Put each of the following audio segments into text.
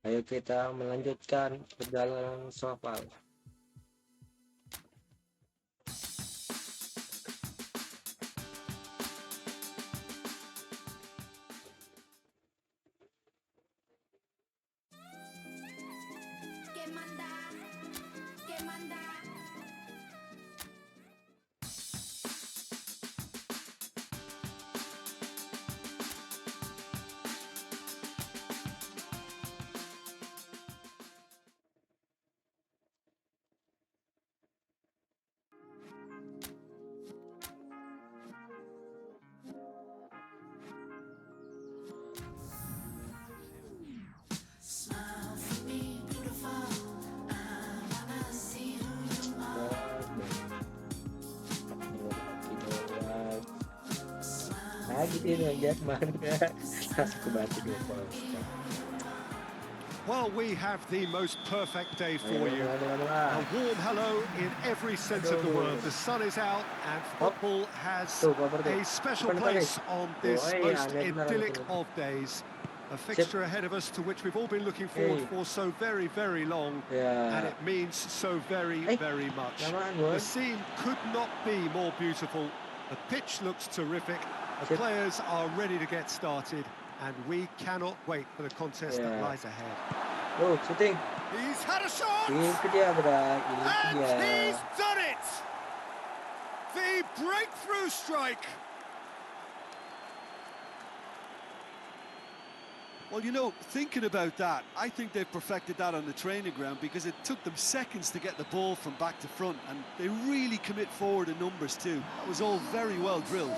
Ayo kita melanjutkan perjalanan sofal. Que manda, que manda. Smile for me, beautiful. I wanna see who you are. Lagi dia ngajak mana? Masih kebatik ya kalau. Well, we have the most perfect day for Ayo, you. pelan-pelan. A warm hello in every sense of the word. The sun is out and football has Tuh, cover tuh. a special Depan, place on this Tuh, most aneh beneran idyllic ini. of days. A fixture ahead of us to which we've all been looking forward for so very, very long. Ya. And it means so very, very much. Lamaan, The boy. scene could not be more beautiful. The pitch looks terrific. The players are ready to get started. And we cannot wait for the contest that lies ahead. Oh, shooting. He's had a shot! Itu dia, bro. And he's done it! The breakthrough strike! Well, you know, thinking about that, I think they've perfected that on the training ground because it took them seconds to get the ball from back to front, and they really commit forward in numbers too. That was all very well drilled.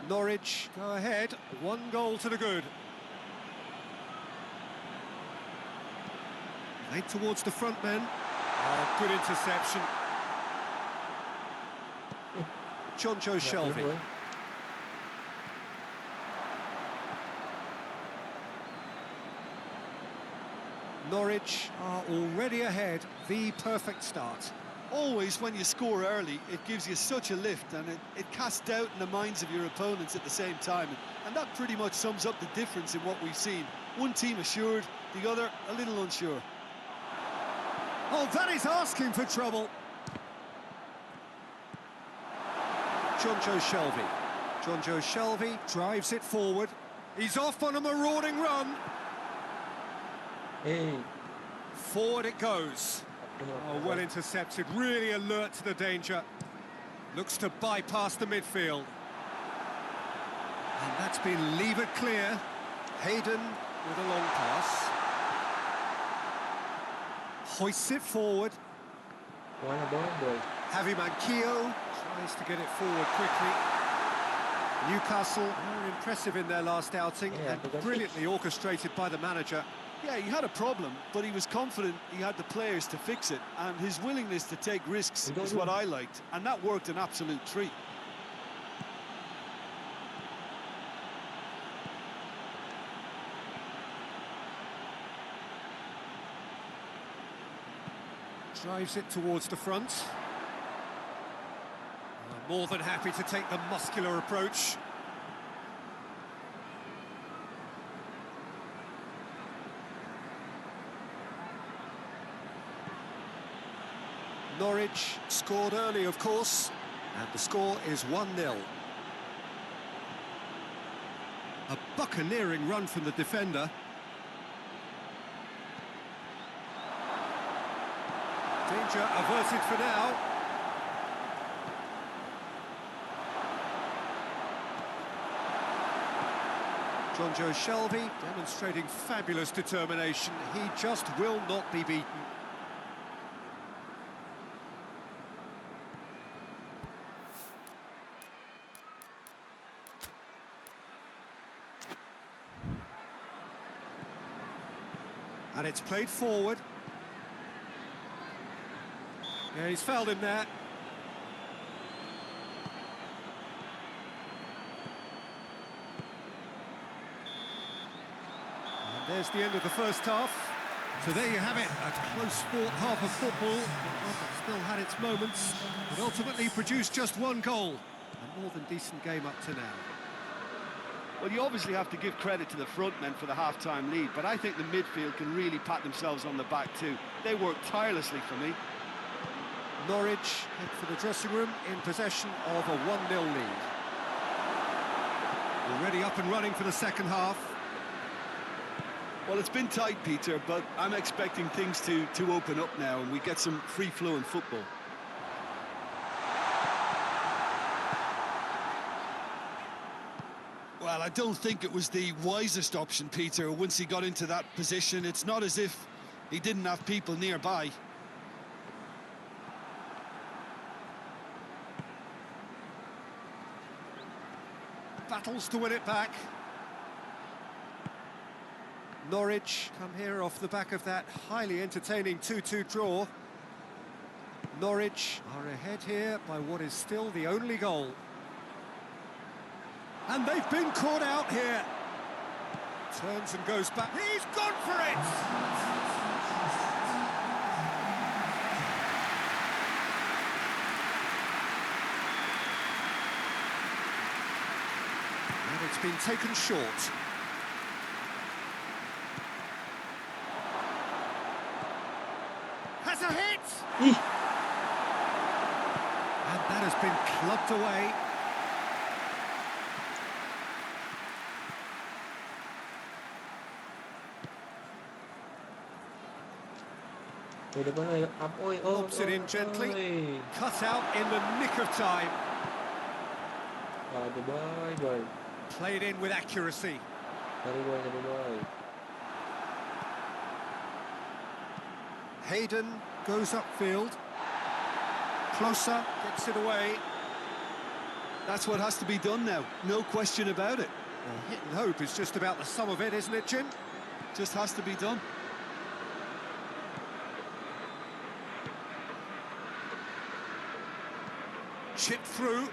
Norwich go ahead, 1 goal to the good. Right towards the front men. Oh, good interception. Jonjo Shelvey. Norwich are already ahead, the perfect start. Always, when you score early, it gives you such a lift, and it casts doubt in the minds of your opponents at the same time. And that pretty much sums up the difference in what we've seen. One team assured, the other a little unsure. Oh, that is asking for trouble. Jonjo Shelvey. Jonjo Shelvey drives it forward. He's off on a marauding run. Hey. Forward it goes. Oh, well intercepted, really alert to the danger. Looks to bypass the midfield. And that's been levered clear. Hayden with a long pass. Hoists it forward. Javi Manquillo tries to get it forward quickly. Newcastle, very impressive in their last outing and brilliantly orchestrated by the manager. Yeah, he had a problem, but he was confident he had the players to fix it, and his willingness to take risks is what I liked, and that worked an absolute treat. Drives it towards the front. More than happy to take the muscular approach. Norwich scored early, of course, and the score is 1-0. A buccaneering run from the defender. Danger averted for now. Jonjo Shelvey demonstrating fabulous determination. He just will not be beaten. And it's played forward. Yeah, he's fouled him there. And there's the end of the first half. So there you have it, a close-fought half of football. That still had its moments, but ultimately produced just one goal. A more than decent game up to now. Well, you obviously have to give credit to the front men for the half-time lead, but I think the midfield can really pat themselves on the back too. They worked tirelessly for me. Norwich head for the dressing room in possession of a 1-0 lead. Already up and running for the second half. Well, it's been tight, Peter, but I'm expecting things to open up now and we get some free-flowing football. Well, I don't think it was the wisest option, Peter, once he got into that position. It's not as if he didn't have people nearby. Battles to win it back. Norwich come here off the back of that highly entertaining 2-2 draw. Norwich are ahead here by what is still the only goal. And they've been caught out here. Turns and goes back. He's gone for it! And it's been taken short. Has a hit! And that has been clubbed away. Lobs it in gently. Cut out in the nick of time. Played in with accuracy. Hayden goes upfield. Closer, gets it away. That's what has to be done now, no question about it. Well, hit and hope is just about the sum of it, isn't it, Jim? Just has to be done. Chipped through.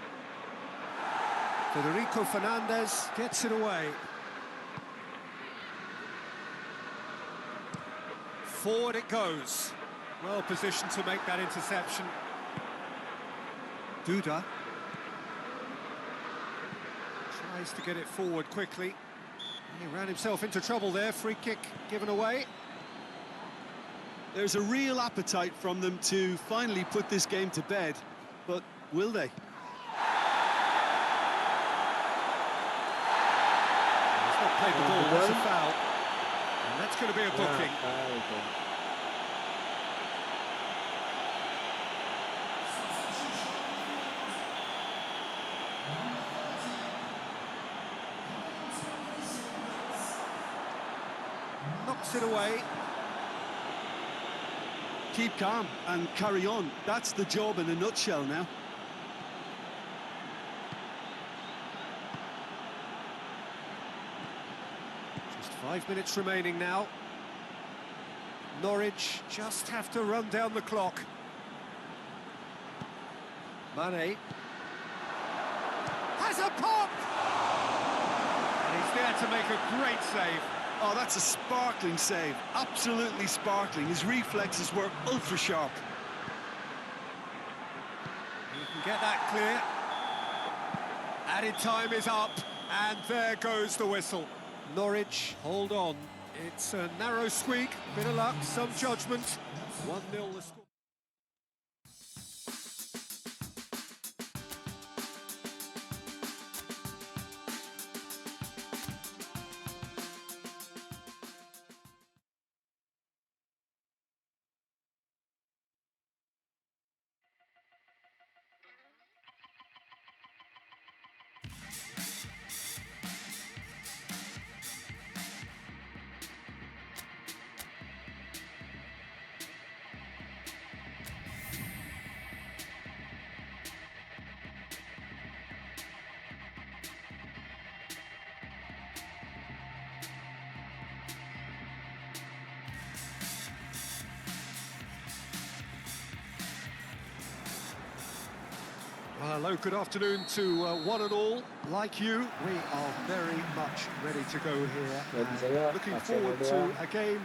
Federico Fernandez gets it away. Forward it goes. Well positioned to make that interception. Duda tries to get it forward quickly. He ran himself into trouble there. Free kick given away. There's a real appetite from them to finally put this game to bed, but will they? He's not played the ball, that's a foul. And that's going to be a booking. Knocks it away. Keep calm and carry on. That's the job in a nutshell now. Just 5 minutes remaining now. Norwich just have to run down the clock. Mane has a pop! And he's there to make a great save. Oh, that's a sparkling save. Absolutely sparkling. His reflexes were ultra sharp. He can get that clear. Added time is up, and there goes the whistle. Norwich, hold on. It's a narrow squeak, bit of luck, some judgment. 1-0 the score. Hello, good afternoon to one and all. Like you, we are very much ready to go here. Nggak bisa And ya, looking Marcelo forward doang. to a game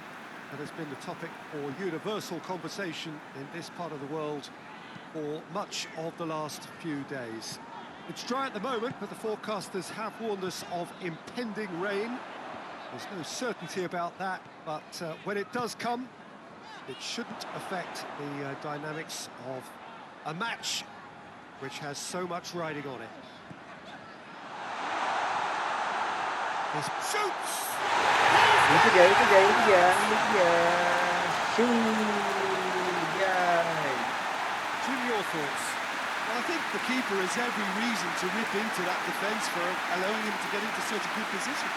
that has been the topic for universal conversation in this part of the world for much of the last few days. It's dry at the moment, but the forecasters have warned us of impending rain. There's no certainty about that, but when it does come, it shouldn't affect the dynamics of a match which has so much riding on it. He shoots! Itu dia, itu dia, itu dia, itu dia. Yay. Jim, your thoughts? Well, I think the keeper has every reason to rip into that defence for allowing him to get into such a good position.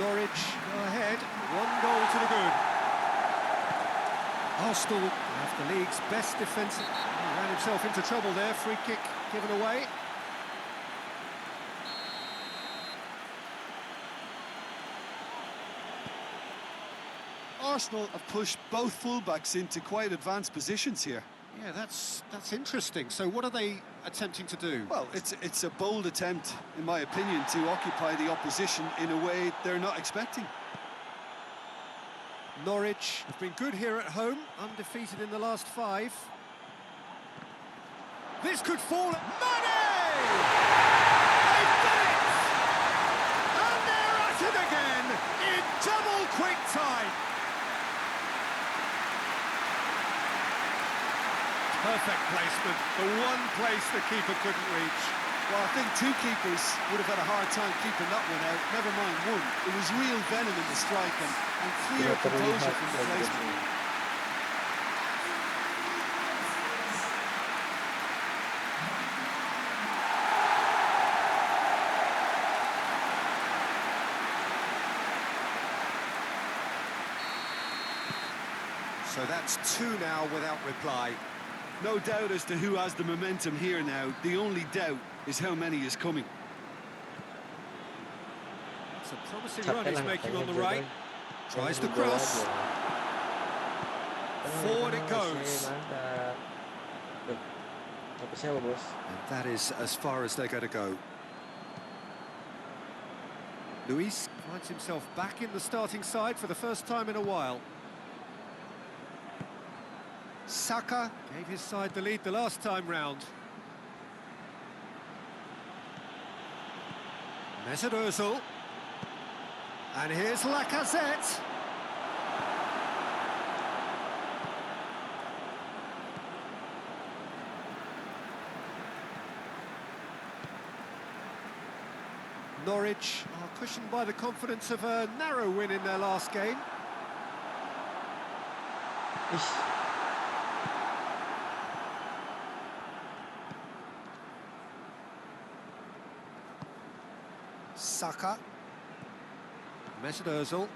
Norwich go ahead, 1 goal to the good. Arsenal have the league's best defensive. He ran himself into trouble there, free kick given away. Arsenal have pushed both fullbacks into quite advanced positions here. Yeah, that's interesting. So what are they attempting to do? Well, it's a bold attempt, in my opinion, to occupy the opposition in a way they're not expecting. Norwich have been good here at home, undefeated in the last 5. This could fall at Mane! They've done it! And they're at it again in double quick time. Perfect placement, the one place the keeper couldn't reach. Well, I think two keepers would have had a hard time keeping that one out, never mind one. It was real venom in the strike and clear Tidak composure terlihat from the lagi. placement. So that's 2 now without reply. No doubt as to who has the momentum here now. The only doubt is how many is coming. It's a promising Captain run he's lang making on the katanya, right. Joy. Tries the Yang bola cross. aja. Forward it Terus, goes. mantap. Tuh, habisnya apa, bos? And that is as far as they're going to go. Luis finds himself back in the starting side for the first time in a while. Saka gave his side the lead the last time round. Mesut Ozil. And here's Lacazette. Norwich are cushioned by the confidence of a narrow win in their last game. Ish. Saka. Mesut Ozil.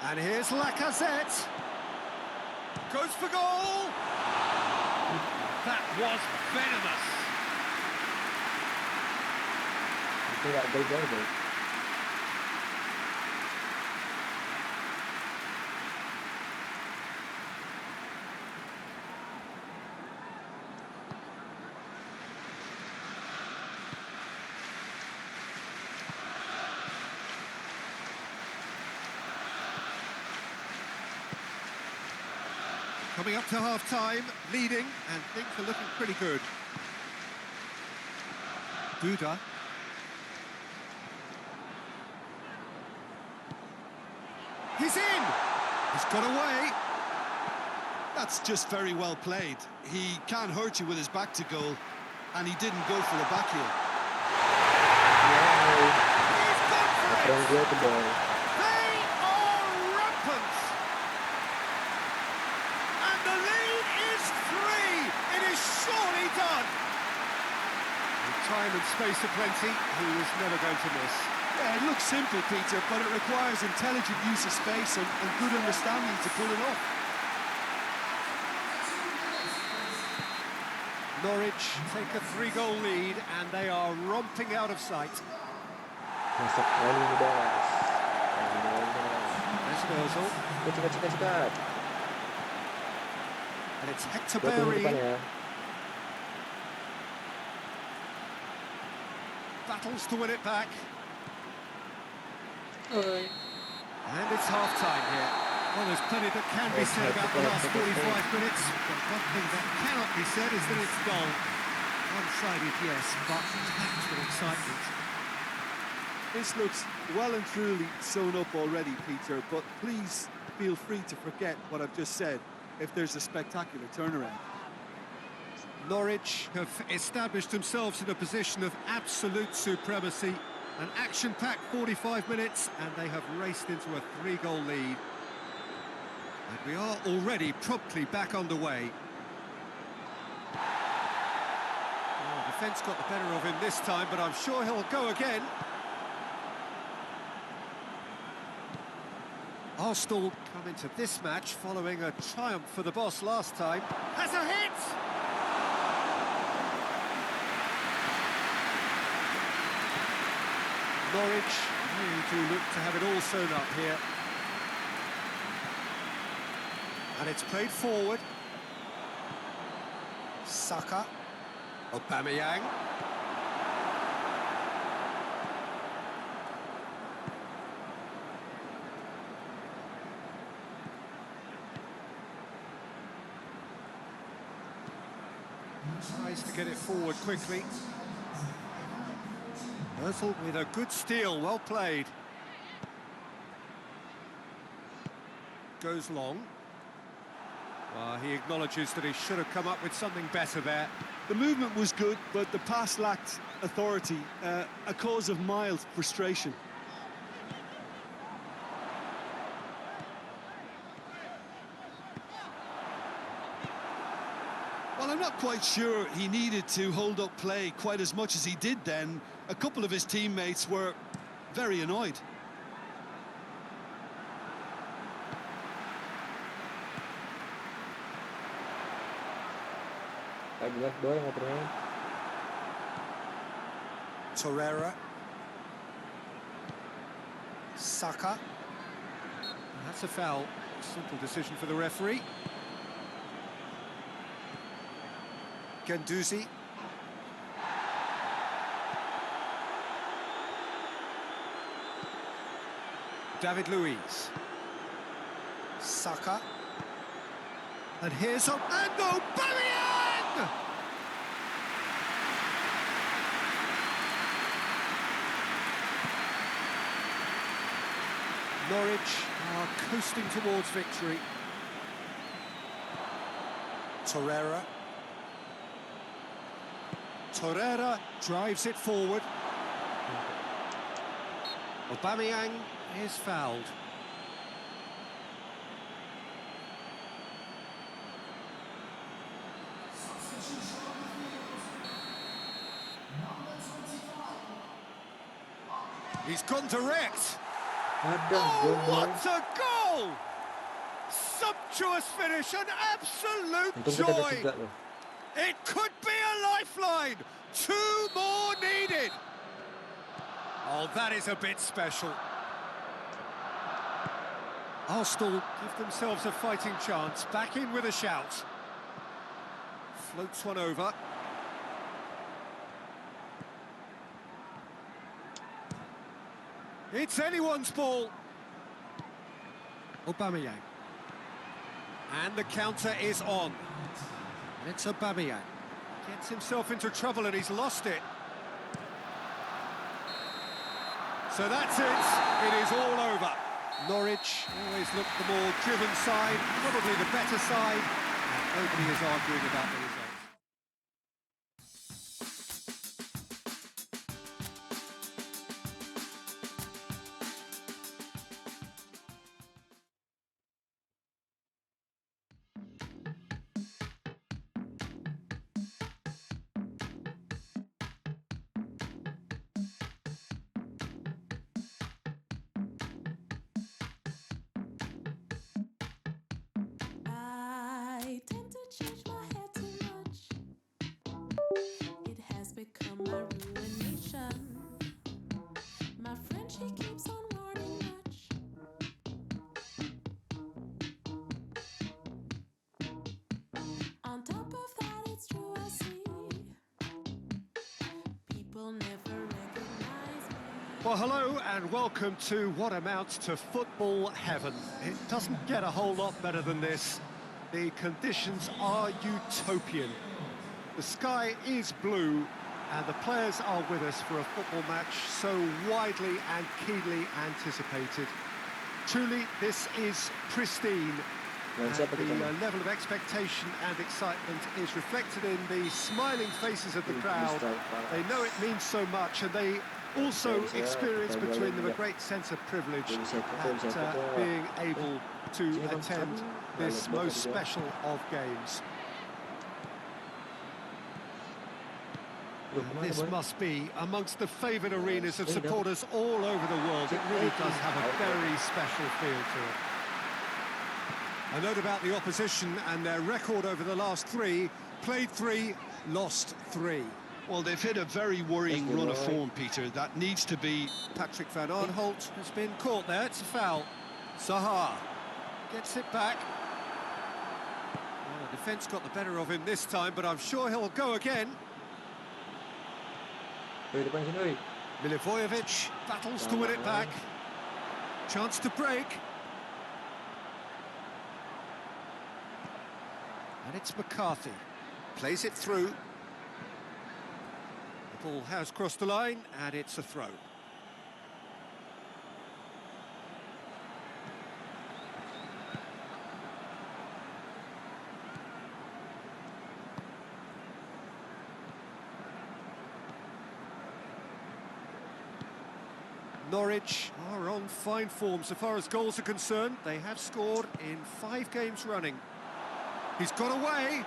And here's Lacazette. Goes for goal! That was venomous. Itu nggak gol-gol, bos. Coming up to half-time, leading, and things are looking pretty good. Duda. He's in! He's got away. That's just very well played. He can't hurt you with his back to goal, and he didn't go for the back heel. Yay. He's gone for it! Lateral gue ke bawah. They are rampant! And the lead is 3! It is surely done! With time and space aplenty, he was never going to miss. Yeah, it looks simple, Peter, but it requires intelligent use of space and good understanding to pull it off. Norwich take a 3-goal lead and they are romping out of sight. Masuk lagi nih guys. There's Ozil, Cekat. and it's Hector Buat dulu depan Bellerin. ya. Battles to win it back. Oi. And it's half-time here. Well, there's plenty that can be said about the last 45 minutes, but one thing that cannot be said is that it's dull. One-sided, yes, but packed with excitement. This looks well and truly sewn up already, Peter, but please feel free to forget what I've just said if there's a spectacular turnaround. Norwich have established themselves in a position of absolute supremacy. An action-packed 45 minutes, and they have raced into a 3-goal lead. And we are already promptly back underway. Oh, defence got the better of him this time, but I'm sure he'll go again. Arsenal come into this match following a triumph for the boss last time. Has a hit! Norwich really do look to have it all sewn up here. And it's played forward. Saka. Aubameyang. Tries to get it forward quickly. Ozil with a good steal, well played. Goes long. He acknowledges that he should have come up with something better there. The movement was good, but the pass lacked authority, a cause of mild frustration. Well, I'm not quite sure he needed to hold up play quite as much as he did then. A couple of his teammates were very annoyed. Agak doang ngopernya. Torreira. Saka. That's a foul. Simple decision for the referee. Guendouzi. David Luiz. Saka. And here's Aubameyang! Norwich are coasting towards victory. Torreira. Torreira drives it forward. Aubameyang is fouled. He's gone direct. Oh, what a goal! Sumptuous finish, an absolute Untung kita ada joy. 3 loh. It could be a lifeline. 2 more needed. Oh, that is a bit special. Arsenal give themselves a fighting chance. Back in with a shout. Floats one over. It's anyone's ball. Aubameyang. And the counter is on. It's Aubameyang. Gets himself into trouble and he's lost it. So that's it. It is all over. Norwich always look the more driven side, probably the better side, and nobody is arguing about the result. I tend to change my hair too much. my ruination. My friend, she keeps on warning much. On top of that, it's true, I see. People never recognize me. Well, hello and welcome to what amounts to football heaven. It doesn't get a whole lot better than this. The conditions are utopian. The sky is blue and the players are with us for a football match so widely and keenly anticipated. Truly, this is pristine. And the level of expectation and excitement is reflected in the smiling faces of the crowd. They know it means so much, and they also experience between them a great sense of privilege at being able to attend this most special of games. This must be amongst the favoured arenas of supporters all over the world. It really does have a very special feel to it. A note about the opposition and their record over the last three: played 3, lost 3. Well, they've hit a very worrying run of form, Peter. That needs to be... Patrick van Aanholt has been caught there. It's a foul. Zaha gets it back. Well, the defence got the better of him this time, but I'm sure he'll go again. Milivojevic battles to win it back. Chance to break. And it's McCarthy. Plays it through. The ball has crossed the line, and it's a throw. Norwich are on fine form so far as goals are concerned. They have scored in 5 games running. He's got away.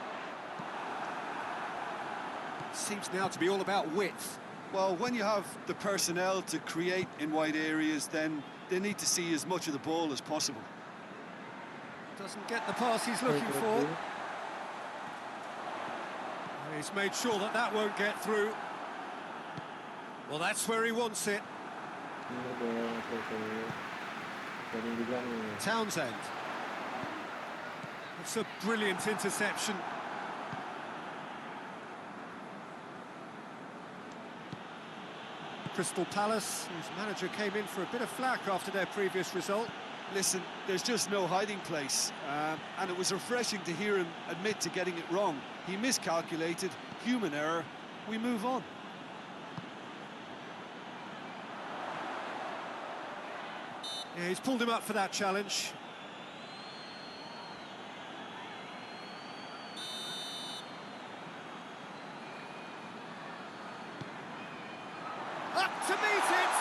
Seems now to be all about width. Well, when you have the personnel to create in wide areas, then they need to see as much of the ball as possible. Doesn't get the pass he's looking for. He's made sure that that won't get through. Well, that's where he wants it. Townsend. It's a brilliant interception. Crystal Palace, whose manager came in for a bit of flack after their previous result. Listen, there's just no hiding place, and it was refreshing to hear him admit to getting it wrong. He miscalculated, human error, we move on. Yeah, he's pulled him up for that challenge. Up to meet it!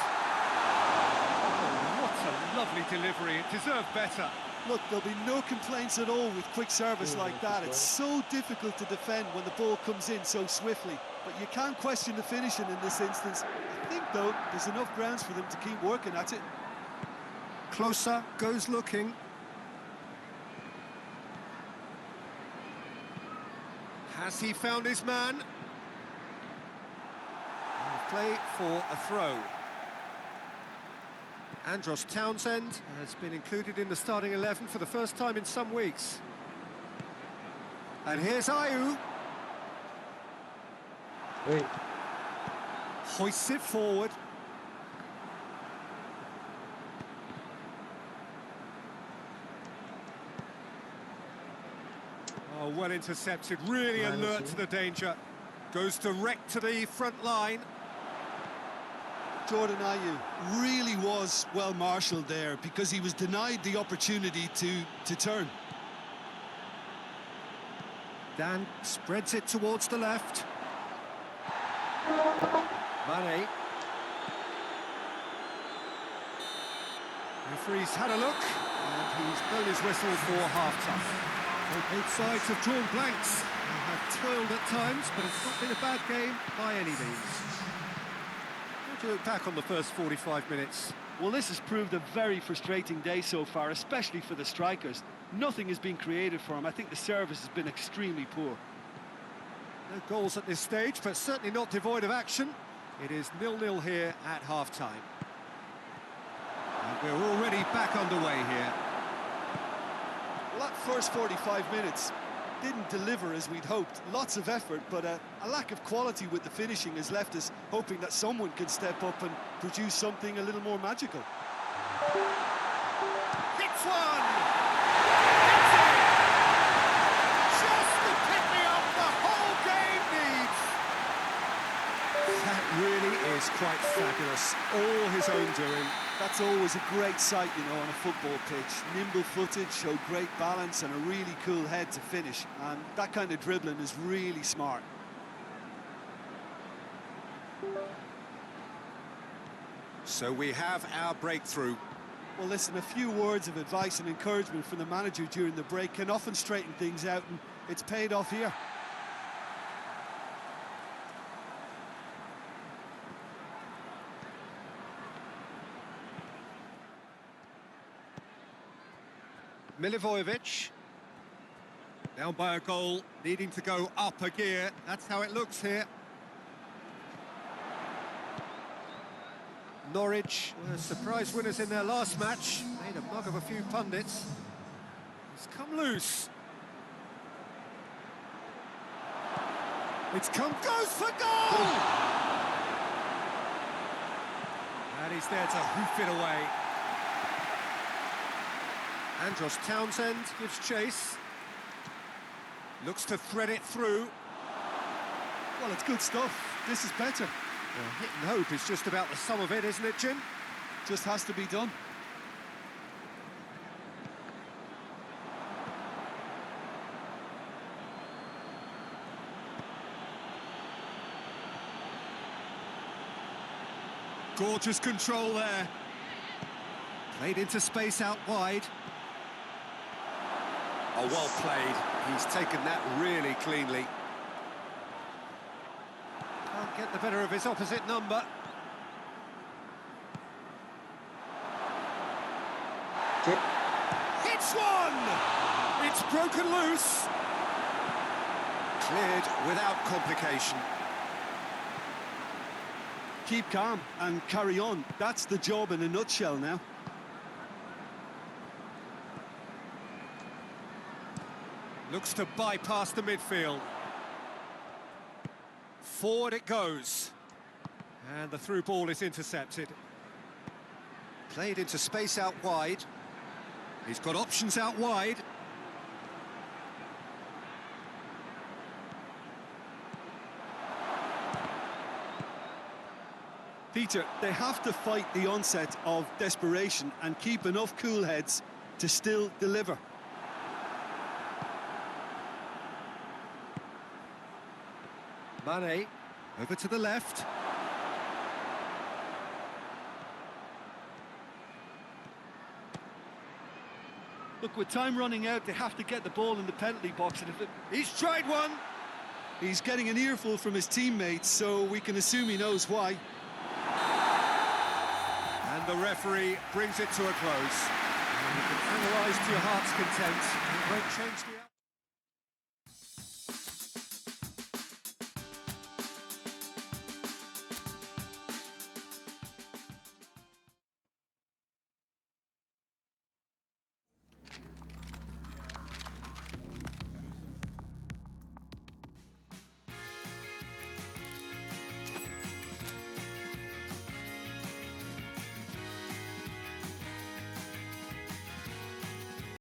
Oh, what a lovely delivery, it deserved better. Look, there'll be no complaints at all with quick service like that. It's so difficult to defend when the ball comes in so swiftly. But you can't question the finishing in this instance. I think, though, there's enough grounds for them to keep working at it. Closer, goes looking. Has he found his man? Play for a throw. Andros Townsend has been included in the starting 11 for the first time in some weeks. And here's Ayew. Hoists it forward. Oh, well intercepted, really alert to the danger. Goes direct to the front line. Jordan Ayew really was well marshalled there because he was denied the opportunity to turn. Dan spreads it towards the left. Mane. Referee's had a look, and he's blown his whistle for half-time. Both sides have drawn blanks. They have toiled at times, but it's not been a bad game by any means. How do you look back on the first 45 minutes? Well, this has proved a very frustrating day so far, especially for the strikers. Nothing has been created for them. I think the service has been extremely poor. No goals at this stage, but certainly not devoid of action. It is 0-0 here at half-time. And we're already back underway here. Well, that first 45 minutes didn't deliver as we'd hoped. Lots of effort, but a lack of quality with the finishing has left us hoping that someone can step up and produce something a little more magical. Hits one! Hits it! Just the pick-me-up the whole game needs! That really is quite fabulous. All his own doing. That's always a great sight, you know, on a football pitch. Nimble-footed, showed great balance and a really cool head to finish. And that kind of dribbling is really smart. So we have our breakthrough. Well, listen, a few words of advice and encouragement from the manager during the break can often straighten things out, and it's paid off here. Milivojevic, down by a goal, needing to go up a gear. That's how it looks here. Norwich were surprise winners in their last match, made a mug of a few pundits. It's come loose. It's come, goes for goal! And he's there to hoof it away. Andros Townsend gives chase. Looks to thread it through. Well, it's good stuff. This is better. Well, hit and hope is just about the sum of it, isn't it, Jim? Just has to be done. Gorgeous control there. Played into space out wide. Oh, well played. He's taken that really cleanly. Can't get the better of his opposite number. Check. Hits one! It's broken loose. Cleared without complication. Keep calm and carry on. That's the job in a nutshell now. Looks to bypass the midfield. Forward it goes. And the through ball is intercepted. Played into space out wide. He's got options out wide. Peter, they have to fight the onset of desperation and keep enough cool heads to still deliver. Mane, over to the left. Look, with time running out, they have to get the ball in the penalty box. And if He's tried one. he's getting an earful from his teammates, so we can assume he knows why. And the referee brings it to a close. And you can analyse to your heart's content. It won't change the outcome.